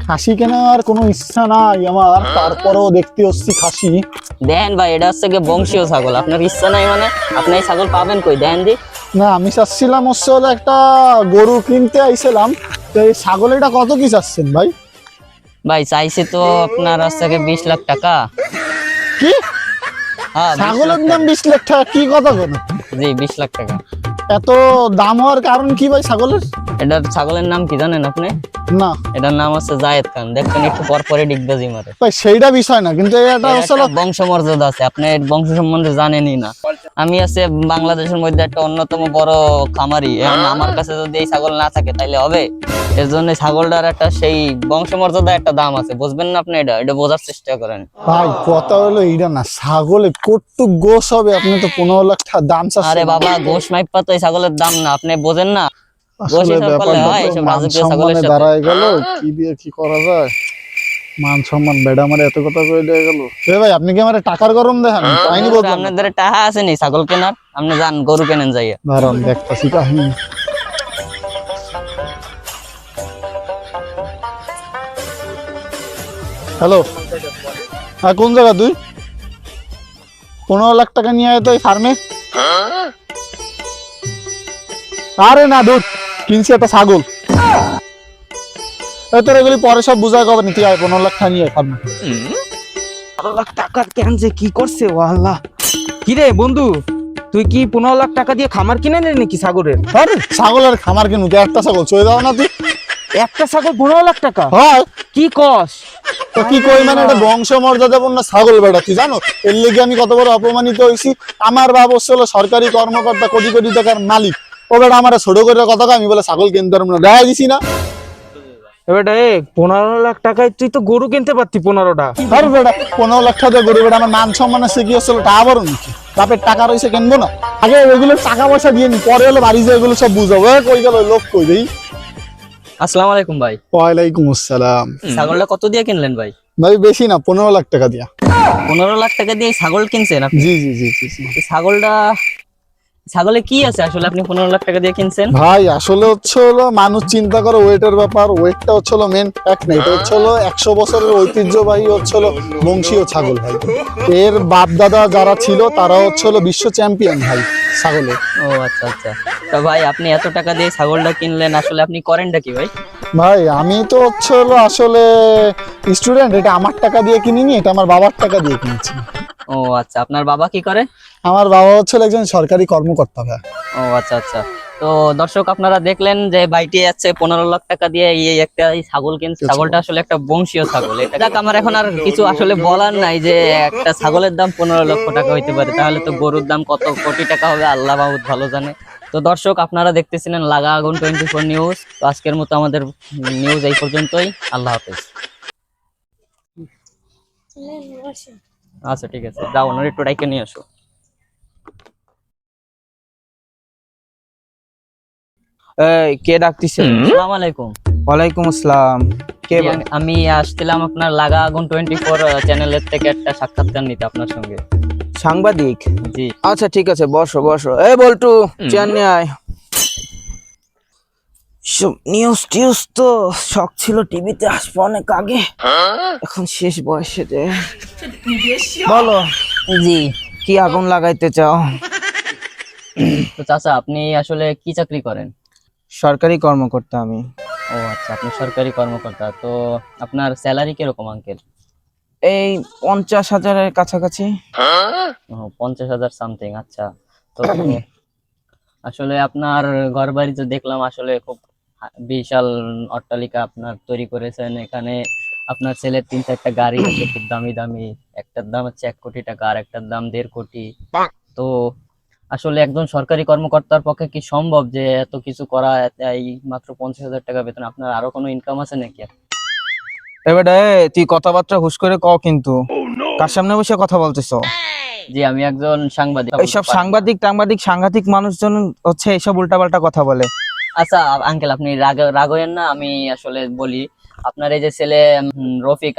খাসি কেনার কোনো ইচ্ছা নাই আমার, তারপরেও দেখতে হচ্ছি খাসি। দেন ভাই, এটা হচ্ছে গিয়ে বংশীয় ছাগল। আপনার ইচ্ছা নাই মানে আপনি এই ছাগল পাবেন কই? দেন দি। না, আমি চাচ্ছিলাম হচ্ছে হলো একটা গরু কিনতে আইছিলাম। তো এই ছাগল এটা কত কি চাচ্ছেন ভাই? ভাই চাইছে তো আপনার হচ্ছে গিয়ে 20 লাখ টাকা। কি? হ্যাঁ, 20 লাখ ছাগলের দাম টাকা। 20 লাখ টাকা? কি কথা বলেন? জি, 20 লাখ টাকা। এত দাম হওয়ার কারণ কি ভাই ছাগলের? এটার ছাগলের নাম কি জানেন আপনি? না এটার নাম হচ্ছে জায়েদ খান। দেখবেন একটু পর পরে ডিগবাজি মারে। ভাই, সেইটা বিষয় না, কিন্তু এটা এর হচ্ছে একটা বংশমর্যাদা আছে, আপনি এর বংশ সম্বন্ধে জানেনই না। আমি আছে বাংলাদেশের মধ্যে একটা অন্যতম বড় খামারি, এখন আমার কাছে যদি এই ছাগল না থাকে তাহলে হবে? এর জন্য ছাগলটার একটা সেই বংশমর্যাদা একটা দাম আছে, বুঝবেন না আপনি? এটা বোঝার চেষ্টা করেন। ভাই কথা হলো এইটা না, ছাগলে কটুক গোস হবে, আপনি তো 15 লাখ টাকা দাম চাচ্ছেন। আরে বাবা, গোশ মাইপা তো এই ছাগলের দাম না, আপনি বোঝেন না? গোশ আসলে হিসাব করলে ব্যাপারটা হয় তো এইসব মান রাজকীয় ছাগলের সম্মানে সাথে। দাঁড়ায় গেল, কি দিয়ে কি করা যায়? মান সম্মান বেড়া মারে এত কথা কইলে গেল। এ ভাই, আপনি কি আমার টাকার গরম দেখেন? কাহিনী বললাম আপনার দ্বারা টাকা আছে নি ছাগল কেনার? আপনি যান গরু কেনেন যাইয়া। দাঁড়ান দেখতাছি কাহিনী। হ্যালো, হ্যাঁ কোন জায়গা তুই? 15 লাখ টাকা নিয়ে আয় তো এই ফার্মে। আরে না দূর, কিনছি একটা ছাগল। তোর এগুলি পরে সব বুঝায় কবে নিতে আয়, 15 লাখ টাকা নিয়ে আয় ফার্মে। 15 লাখ টাকার কেন যে কি করছে ও আল্লাহ। কি রে বন্ধু, তুই কি 15 লাখ টাকা দিয়ে খামার কিনে নিলি নাকি ছাগলের? আরে ছাগলের খামার কিনু, তুই একটা ছাগল চলে যাও না তুই। একটা ছাগল 15 লাখ টাকা? হয় কি কস? তো কি কই মানে, এটা বংশ মর্যাদাপূর্ণ ছাগল বেটা, তুই জানো এর লেগে আমি কত বড় অপমানিত হয়েছি? আমার বাবা হচ্ছিল সরকারি কর্মকর্তা, কোটি কোটি টাকার মালিক। ও বেটা আমার ছোট করে কথা কয়, আমি বলে ছাগল কিনতে পারবো না, দেখা দিছি না। এবার 15 লাখ টাকায় তুই তো গরু কিনতে পারতি 15টা। আরে বেটা, 15 লাখ টাকা গরু বেটা, আমার মান সম্মান আছে কি হচ্ছিল? টাকা বড় নাকি? বাপের টাকা রয়েছে কিনবো না? আগে ওইগুলো টাকা পয়সা দিয়ে নি, পরে হলো বাড়ি যায় এগুলো সব বুঝাবো। কই গেল লোক, কই দেই। আসসালামু আলাইকুম ভাই। ওয়ালাইকুম আসসালাম। ছাগলটা কত দিয়ে কিনলেন ভাই? ভাই বেশি না, 15 লাখ টাকা দিয়া। 15 লাখ টাকা দিয়ে এই ছাগল কিনছেন আপনি? জি জি জি জি জি। এই ছাগলে কি আছে আসলে আপনি 15 লাখ টাকা দিয়ে কিনছেন? ভাই আসলে হচ্ছে হলো, মানুষ চিন্তা করে ওয়েটের ব্যাপার, ওয়েটটা হচ্ছে হলো মেন ফ্যাক্ট না। এটা হচ্ছে হলো 100 বছরের ঐতিহ্যবাহী হচ্ছে হলো বংশীয় ছাগল ভাই। এর বাপ দাদা যারা ছিল তারা হচ্ছে হলো বিশ্ব চ্যাম্পিয়ন ভাই ছাগলের। ও আচ্ছা আচ্ছা। তো ভাই আপনি এত টাকা দিয়ে ছাগলটা কিনলেন, আসলে আপনি করেনটা কি ভাই? ভাই আমি তো হচ্ছে হলো আসলে স্টুডেন্ট, এটা আমার টাকা দিয়ে কিনিনি, এটা আমার বাবার টাকা দিয়ে কিনেছি। ও আচ্ছা, আপনার বাবা কি করে? আমার বাবা হচ্ছে হলো একজন সরকারি কর্মকর্তা ভাই। ও আচ্ছা আচ্ছা। তো দর্শক আপনারা দেখলেন যে বাইটি যাচ্ছে 15 লাখ টাকা দিয়ে এই একটা এই ছাগল কিনছে। ছাগলটা আসলে একটা বংশীয় ছাগল। এটা যাক, আমার এখন আর কিছু আসলে বলার নাই যে একটা ছাগলের দাম 15 লক্ষ টাকা হইতে পারে, তাহলে তো গরুর দাম কত কোটি টাকা হবে আল্লাহ মাহমুদ ভালো জানে। তো দর্শক আপনারা দেখতেছিলেন লাগা আগুন 24 নিউজ। তো আজকের মতো আমাদের নিউজ এই পর্যন্তই। আল্লাহ হাফেজ। আচ্ছা ঠিক আছে, যাও ওনার একটু ডাইকে নিয়ে আসো। এই কে ডাকতিছে? আসসালামু আলাইকুম। ওয়ালাইকুম আসসালাম। কে জি, আমি আসছিলাম আপনার লাগা আগুন 24 চ্যানেলের থেকে একটা সাক্ষাৎকার নিতে আপনার সঙ্গে। সাংবাদিক? জি। আচ্ছা ঠিক আছে, বসো বসো। এই বল্টু, চেয়ার নিয়ে আয়। সব নিউজ টিউজ তো শখ ছিল টিভিতে আসবো অনেক আগে, এখন শেষ বয়সে যে। বলো, জি। কি আগুন লাগাইতে চাও? তো চাচা, আপনি আসলে কি চাকরি করেন? সরকারি কর্মকর্তা আমি। ও আচ্ছা, আপনি সরকারি কর্মকর্তা। তো আপনার স্যালারি কিরকম আঙ্কেল? এই 50,000-এর কাছাকাছি। 50,000 সামথিং। আচ্ছা। তো আসলে আপনার ঘর বাড়ি তো দেখলাম আসলে খুব বিশাল অট্টালিকা আপনার তৈরি করেছেন। এখানে আপনার ছেলের 3-4টা গাড়ি আছে খুব দামি দামি। একটার দাম হচ্ছে 1 কোটি টাকা, আর একটার দাম 1.5 কোটি। তো আসলে একজন সরকারি কর্মকর্তার পক্ষে কি সম্ভব যে এত কিছু করা? এই মাত্র 50,000 টাকা বেতন, আপনার আরো কোনো ইনকাম আছে নাকি? এবারে তুই কথাবার্তা হুশ করে কও, কিন্তু কার সামনে বসে কথা বলতেছো? জি, আমি একজন সাংবাদিক। এইসব সাংবাদিক টাংবাদিক সাংঘাতিক মানুষজন হচ্ছে এইসব উল্টাপাল্টা কথা বলে। আচ্ছা আঙ্কেল, আপনি রাগ হইয়েন না, আমি আসলে বলি। আপনার এই যে ছেলে রফিক,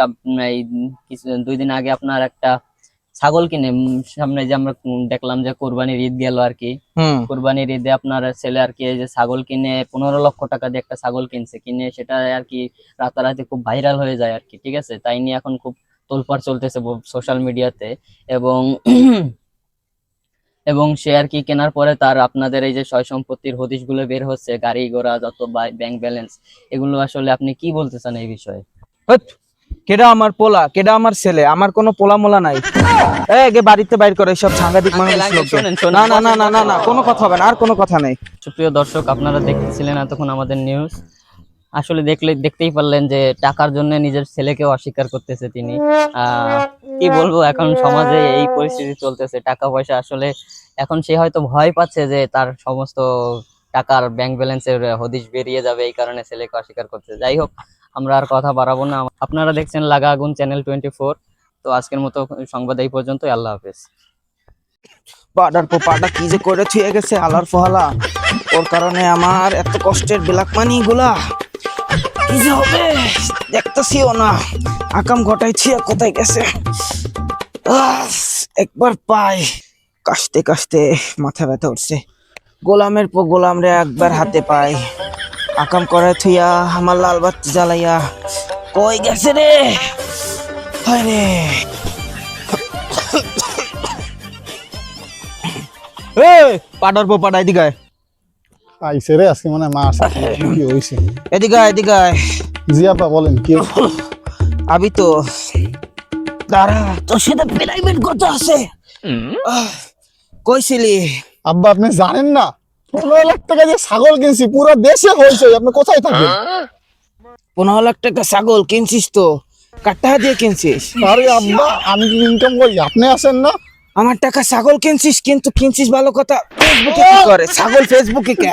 এই 2 দিন আগে আপনার একটা ছাগল কিনে সামনে যে আমরা দেখলাম যে কোরবানির ঈদ গেল আর কি, হুম। কোরবানির ঈদে আপনার ছেলে আর কি এই যে ছাগল কিনে 15 লক্ষ টাকা দিয়ে একটা ছাগল কিনছে, কিনে সেটা আর কি রাতারাতি খুব ভাইরাল হয়ে যায় আর কি, ঠিক আছে। তাই নিয়ে এখন খুব তোলপাড় চলতেছে সোশ্যাল মিডিয়াতে। এবং এবং সে আর কি কেনার পরে তার আপনাদের এই যে সয় সম্পত্তির হদিশগুলো বের হচ্ছে, গাড়ি ঘোড়া যত ব্যাংক ব্যালেন্স, এগুলো আসলে আপনি কি বলতে চান এই বিষয়ে? হট, কেডা আমার পোলা, কেডা আমার ছেলে? আমার কোনো পোলা মোলা নাই। গে বাড়িতে বাইর করে সব সাংঘাতিক মানুষ লোক। শোনেন, না না না না না না, কোনো কথা হবে না, আর কোনো কথা নেই। সুপ্রিয় দর্শক, আপনারা দেখতেছিলেন এতক্ষণ আমাদের নিউজ। আসলে দেখতেই পারলেন যে টাকার জন্য নিজের ছেলেকেও অস্বীকার করতেছে তিনি। কি বলবো, এখন সমাজে এই পরিস্থিতি চলতেছে, টাকা পয়সা আসলে এখন সে হয়তো ভয় পাচ্ছে যে তার সমস্ত টাকার ব্যাংক ব্যালেন্সের হদিশ বেরিয়ে যাবে, এই কারণে ছেলেকে অস্বীকার করছে। যাই হোক, আমরা আর কথা বাড়াবো না। আপনারা দেখছেন লাগা আগুন চ্যানেল 24। তো আজকের মতো সংবাদ এই পর্যন্ত। আল্লাহ হাফেজ। পাড়ার পো পাড়া কি যে করে থুয়ে গেছে আলার ফহালা, ওর কারণে আমার এত কষ্টের ব্ল্যাক মানি গুলা কি যে হবে দেখতেছিও না। আকাম ঘটাইছি, কোথায় গেছে? একবার পাই, কাশতে কাশতে মাথা ব্যথা উঠছে। গোলামের পর গোলাম রে একবার হাতে পাই, আকাম করে থুইয়া আমার লাল বাতি জ্বালাইয়া কই গেছে রে? হয় রে, পাড়ার পো পাড়া এদিকে আয়। আইসে রে আজকে মানে মা আসে, কি হইছে? এদিকে আয়, এদিকে আয়। জি আপা বলেন কি হইছে? আবি তো দাঁড়া, তোর সাথে প্রাইভেট কথা আছে। কইছিলি আব্বা আপনি জানেন না 15 লাখ টাকা দিয়ে ছাগল কিনছি, পুরো দেশে হয়েছে, আপনি কোথায় থাকেন? 15 লাখ টাকা ছাগল কিনছিস? তো কার টাকা দিয়ে কিনছিস? আরে আব্বা আমি কি ইনকাম করি, আপনি আসেন না? আমার টাকা ছাগল কিনছিস, কিন্তু কিনছিস ভালো কথা, ফেসবুকে কি করে ছাগল? ফেসবুকে কে?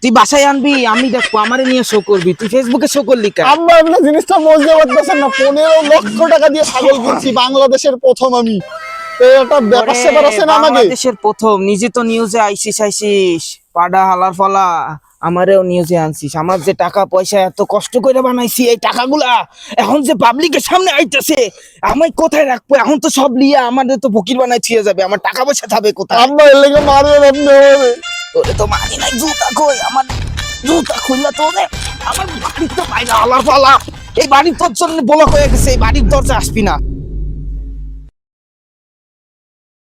তুই বাসায় আনবি, আমি দেখবো, আমারে নিয়ে শো করবি, তুই ফেসবুকে শো করলি কে? আব্বা আপনি জিনিসটা বুঝতে পারতেছেন না, 15 লক্ষ টাকা দিয়ে ছাগল কিনছি, বাংলাদেশের প্রথম আমি। এটা ব্যাপার স্যাপার আছে না আমাকে? বাংলাদেশের প্রথম, নিজে তো নিউজে আইসিস পাডা হালার ফলা, আমারেও নিউজে আনছিস। আমার যে টাকা পয়সা এত কষ্ট করে বানাইছি, এই টাকাগুলা এখন যে পাবলিকের সামনে আইতেছে, আমি কোথায় রাখবো? এখন তো সব লিয়ে আমাদের তো ফকির বানাই ছিয়ে যাবে, আমার টাকা পয়সা যাবে কোথায়? আব্বা এর লেগে মারবেন আপনি আমারে। তোরে তো মানি নাই, জুতা কই আমার? জুতা খুললা তোরে আমার বাড়ির তো বাইরে হালার ফলা, এই বাড়ির তোর জন্য ব্লক হয়ে গেছে, এই বাড়ির দরজা আসবি না।